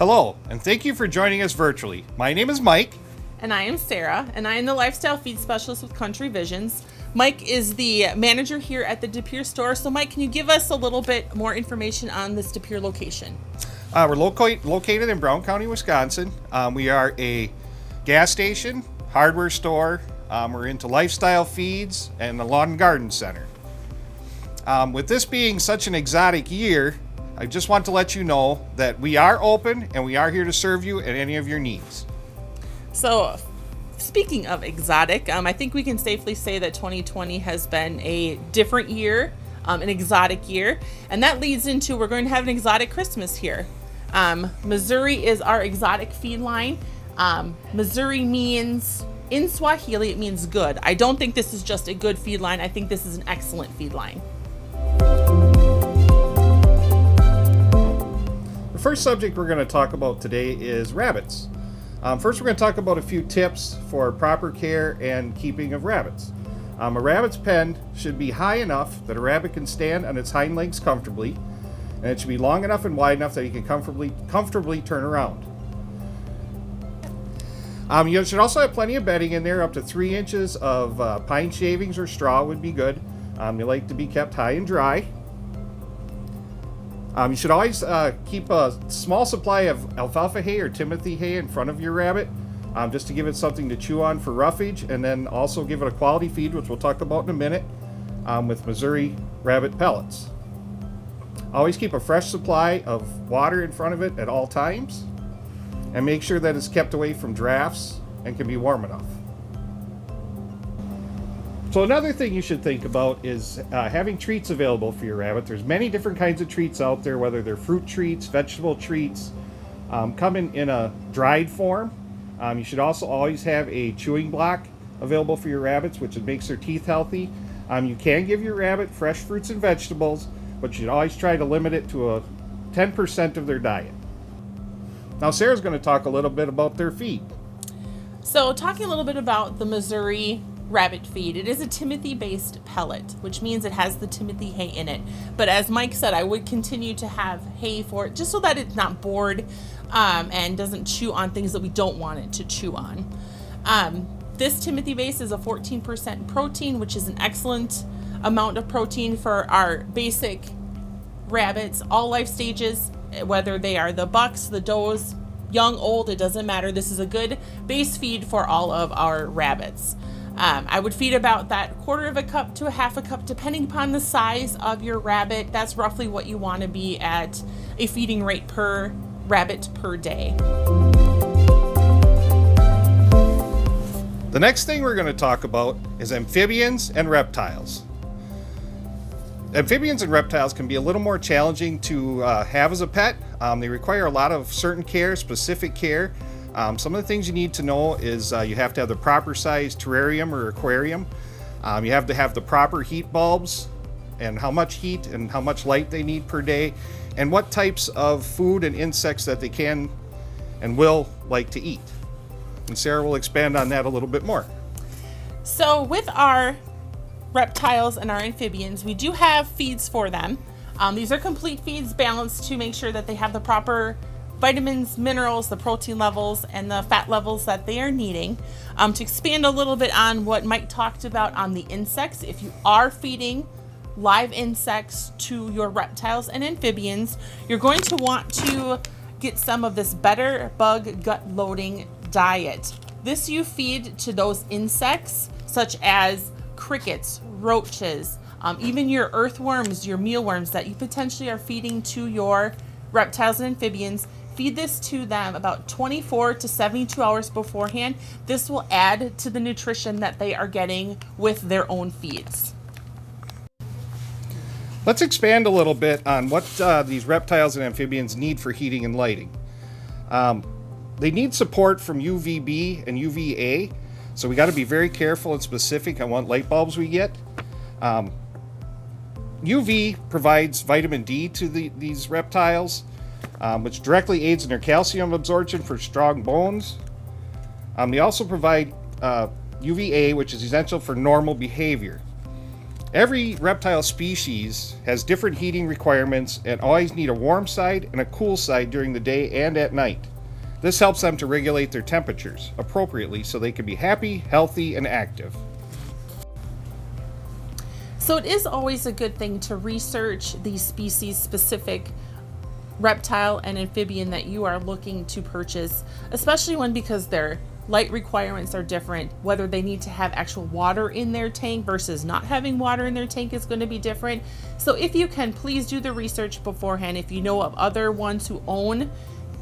Hello, and thank you for joining us virtually. My name is Mike. And I am Sarah, and I am the Lifestyle Feed Specialist with Country Visions. Mike is the manager here at the De Pere store. So Mike, can you give us a little bit more information on this De Pere location? We're located in Brown County, Wisconsin. We are a gas station, hardware store. We're into lifestyle feeds and a lawn and garden center. With this being such an exotic year, I just want to let you know that we are open and we are here to serve you at any of your needs. So, speaking of exotic, I think we can safely say that 2020 has been a different year, an exotic year, and that leads into we're going to have an exotic Christmas here. Mazuri is our exotic feed line. Mazuri means, in Swahili, it means good. I don't think this is just a good feed line. I think this is an excellent feed line. The first subject we're going to talk about today is rabbits. First, we're going to talk about a few tips for proper care and keeping of rabbits. A rabbit's pen should be high enough that a rabbit can stand on its hind legs comfortably, and it should be long enough and wide enough that he can comfortably turn around. You should also have plenty of bedding in there. Up to 3 inches of pine shavings or straw would be good. They like to be kept high and dry. You should always keep a small supply of alfalfa hay or timothy hay in front of your rabbit, just to give it something to chew on for roughage, and then also give it a quality feed, which we'll talk about in a minute, with Mazuri rabbit pellets. Always keep a fresh supply of water in front of it at all times, and make sure that it's kept away from drafts and can be warm enough. So another thing you should think about is having treats available for your rabbit. There's many different kinds of treats out there, whether they're fruit treats, vegetable treats, come in a dried form. You should also always have a chewing block available for your rabbits, which makes their teeth healthy. You can give your rabbit fresh fruits and vegetables, but you should always try to limit it to a 10% of their diet. Now Sarah's going to talk a little bit about their feed. So talking a little bit about the Mazuri rabbit feed. It is a timothy based pellet, which means it has the timothy hay in it. But as Mike said, I would continue to have hay for it just so that it's not bored and doesn't chew on things that we don't want it to chew on. This timothy base is a 14% protein, which is an excellent amount of protein for our basic rabbits, all life stages, whether they are the bucks, the does, young, old, it doesn't matter. This is a good base feed for all of our rabbits. I would feed about that 1/4 cup to 1/2 cup, depending upon the size of your rabbit. That's roughly what you want to be at a feeding rate per rabbit per day. The next thing we're going to talk about is amphibians and reptiles. Amphibians and reptiles can be a little more challenging to have as a pet. They require a lot of certain care, specific care. Some of the things you need to know is you have to have the proper size terrarium or aquarium. You have to have the proper heat bulbs and how much heat and how much light they need per day, and what types of food and insects that they can and will like to eat. And Sarah will expand on that a little bit more. So with our reptiles and our amphibians, we do have feeds for them. These are complete feeds, balanced to make sure that they have the proper vitamins, minerals, the protein levels, and the fat levels that they are needing. To expand a little bit on what Mike talked about on the insects, if you are feeding live insects to your reptiles and amphibians, you're going to want to get some of this better bug gut loading diet. This you feed to those insects such as crickets, roaches, even your earthworms, your mealworms that you potentially are feeding to your reptiles and amphibians. Feed this to them about 24 to 72 hours beforehand. This will add to the nutrition that they are getting with their own feeds. Let's expand a little bit on what these reptiles and amphibians need for heating and lighting. They need support from UVB and UVA, so we got to be very careful and specific on what light bulbs we get. UV provides vitamin D to these reptiles, which directly aids in their calcium absorption for strong bones. They also provide UVA, which is essential for normal behavior. Every reptile species has different heating requirements and always need a warm side and a cool side during the day and at night. This helps them to regulate their temperatures appropriately so they can be happy, healthy, and active. So it is always a good thing to research the species-specific reptile and amphibian that you are looking to purchase, especially because their light requirements are different. Whether they need to have actual water in their tank versus not having water in their tank is going to be different. So if you can, please do the research beforehand. If you know of other ones who own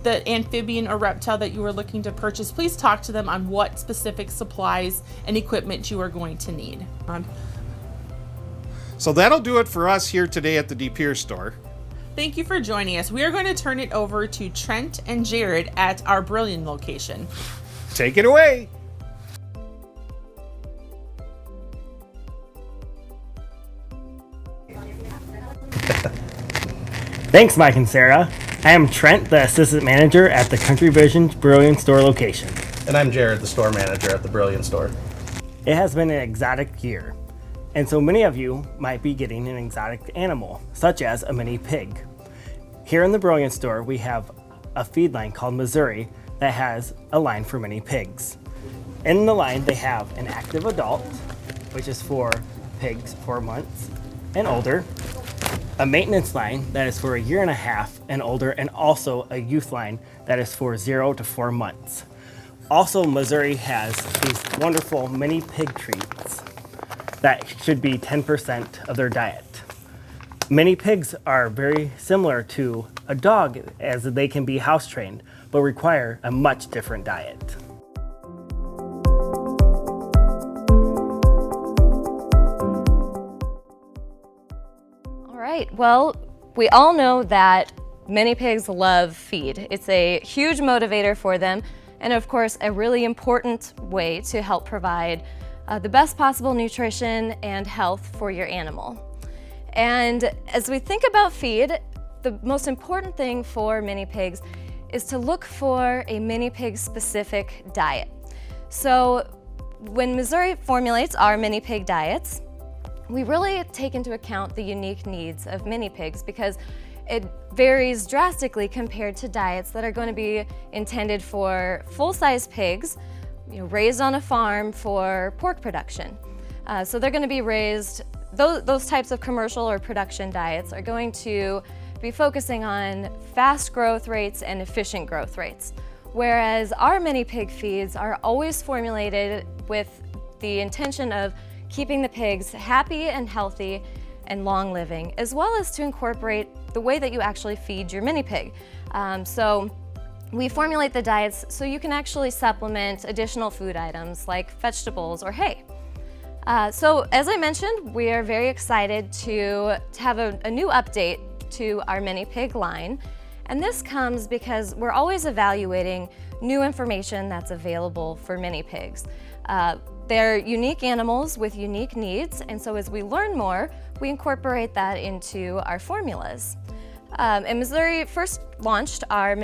the amphibian or reptile that you are looking to purchase, please talk to them on what specific supplies and equipment you are going to need. So that'll do it for us here today at the De Pere store. Thank you for joining us. We are going to turn it over to Trent and Jared at our Brilliant location. Take it away. Thanks, Mike and Sarah. I am Trent, the assistant manager at the Country Vision Brilliant store location. And I'm Jared, the store manager at the Brilliant store. It has been an exotic year, and so many of you might be getting an exotic animal, such as a mini pig. Here in the Brilliant store, we have a feed line called Mazuri that has a line for mini pigs. In the line, they have an active adult, which is for pigs 4 months and older, a maintenance line that is for 1.5 years and older, and also a youth line that is for 0 to 4 months. Also, Mazuri has these wonderful mini pig treats that should be 10% of their diet. Mini pigs are very similar to a dog as they can be house trained, but require a much different diet. All right, well, we all know that mini pigs love feed. It's a huge motivator for them, and of course, a really important way to help provide the best possible nutrition and health for your animal. And as we think about feed, the most important thing for mini pigs is to look for a mini pig specific diet. So when Mazuri formulates our mini pig diets, we really take into account the unique needs of mini pigs because it varies drastically compared to diets that are going to be intended for full-size pigs, raised on a farm for pork production. So they're going to be raised, those types of commercial or production diets are going to be focusing on fast growth rates and efficient growth rates. Whereas our mini pig feeds are always formulated with the intention of keeping the pigs happy and healthy and long living, as well as to incorporate the way that you actually feed your mini pig. So we formulate the diets so you can actually supplement additional food items like vegetables or hay. So as I mentioned, we are very excited to have a new update to our mini pig line. And this comes because we're always evaluating new information that's available for mini pigs. They're unique animals with unique needs, and so as we learn more, we incorporate that into our formulas. And Mazuri first launched our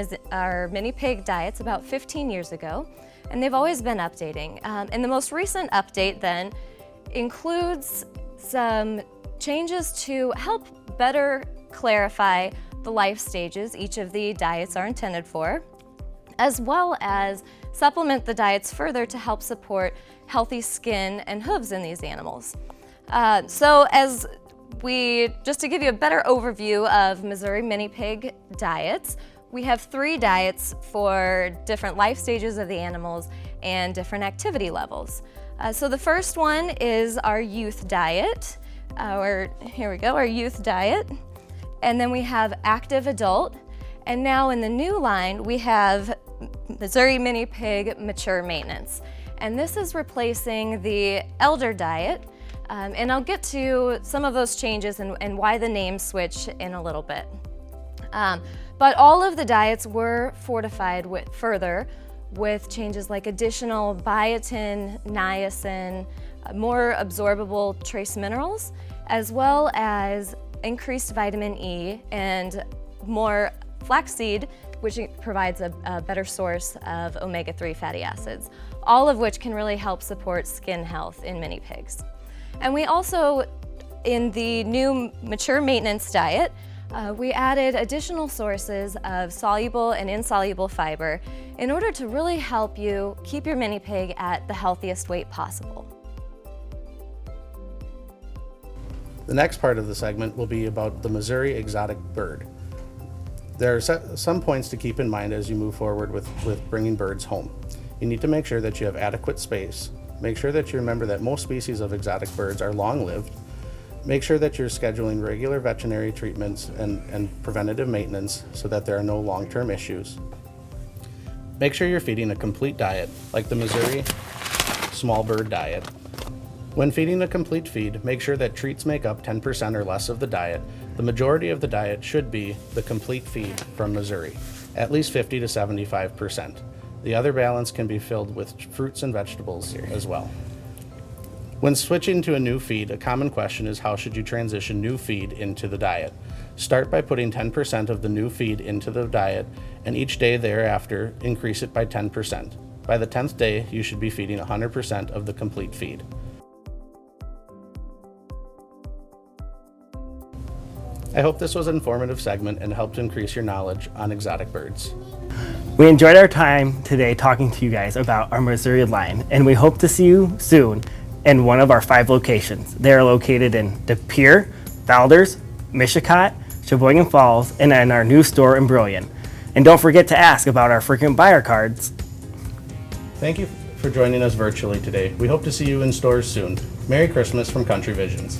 mini pig diets about 15 years ago, and they've always been updating. And the most recent update then includes some changes to help better clarify the life stages each of the diets are intended for, as well as supplement the diets further to help support healthy skin and hooves in these animals. So just to give you a better overview of Mazuri mini pig diets, we have 3 diets for different life stages of the animals and different activity levels. So the first one is our youth diet, our youth diet. And then we have active adult. And now in the new line, we have Mazuri mini pig mature maintenance. And this is replacing the elder diet. And I'll get to some of those changes and why the name switch in a little bit. But all of the diets were fortified further with changes like additional biotin, niacin, more absorbable trace minerals, as well as increased vitamin E and more flaxseed, which provides a better source of omega-3 fatty acids, all of which can really help support skin health in mini pigs. And we also in the new mature maintenance diet, we added additional sources of soluble and insoluble fiber in order to really help you keep your mini pig at the healthiest weight possible. The next part of the segment will be about the Mazuri exotic bird. There are some points to keep in mind as you move forward with bringing birds home. You need to make sure that you have adequate space. Make sure that you remember that most species of exotic birds are long-lived. Make sure that you're scheduling regular veterinary treatments and preventative maintenance so that there are no long-term issues. Make sure you're feeding a complete diet, like the Mazuri small bird diet. When feeding a complete feed, make sure that treats make up 10% or less of the diet. The majority of the diet should be the complete feed from Mazuri, at least 50 to 75%. The other balance can be filled with fruits and vegetables as well. When switching to a new feed, a common question is how should you transition new feed into the diet? Start by putting 10% of the new feed into the diet, and each day thereafter, increase it by 10%. By the 10th day, you should be feeding 100% of the complete feed. I hope this was an informative segment and helped increase your knowledge on exotic birds. We enjoyed our time today talking to you guys about our Mazuri line, and we hope to see you soon in one of our 5 locations. They are located in De Pere, Valders, Mishicot, Sheboygan Falls, and in our new store in Brillion. And don't forget to ask about our frequent buyer cards. Thank you for joining us virtually today. We hope to see you in stores soon. Merry Christmas from Country Visions.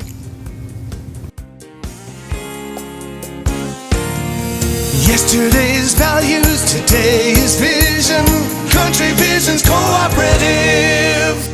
Yesterday's values, today's vision. Country Visions Cooperative.